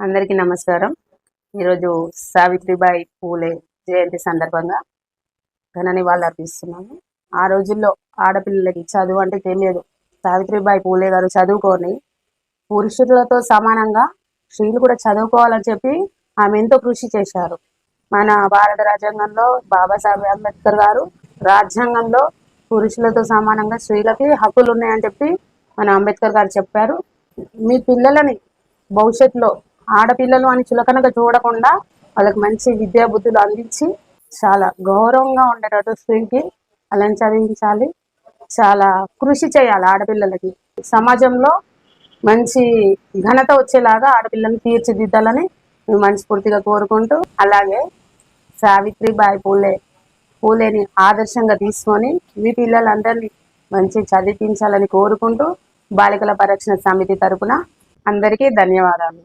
అందరికీ నమస్కారం. ఈరోజు సావిత్రిబాయి పూలే జయంతి సందర్భంగా ఘన నివాళులు అర్పిస్తున్నాము. ఆ రోజుల్లో ఆడపిల్లలకి చదువు అంటే తెలియదు. సావిత్రిబాయి పూలే గారు చదువుకొని పురుషులతో సమానంగా స్త్రీలు కూడా చదువుకోవాలని చెప్పి ఆమె ఎంతో కృషి చేశారు. మన భారత రాజ్యాంగంలో బాబాసాహెబ్ అంబేద్కర్ గారు రాజ్యాంగంలో పురుషులతో సమానంగా స్త్రీలకి హక్కులు ఉన్నాయని చెప్పి మన అంబేద్కర్ గారు చెప్పారు. మీ పిల్లలని భవిష్యత్తులో ఆడపిల్లలు అని చులకనగా చూడకుండా వాళ్ళకి మంచి విద్యా బుద్ధులు అందించి చాలా గౌరవంగా ఉండేటట్టు స్త్రీకి అలాని చదివించాలి. చాలా కృషి చేయాలి. ఆడపిల్లలకి సమాజంలో మంచి ఘనత వచ్చేలాగా ఆడపిల్లల్ని తీర్చిదిద్దాలని మేము మనస్ఫూర్తిగా కోరుకుంటూ, అలాగే సావిత్రిబాయి పూలేని ఆదర్శంగా తీసుకొని మీ పిల్లలందరినీ మంచి చదివించాలని కోరుకుంటూ బాలికల పరిరక్షణ సమితి తరపున అందరికీ ధన్యవాదాలు.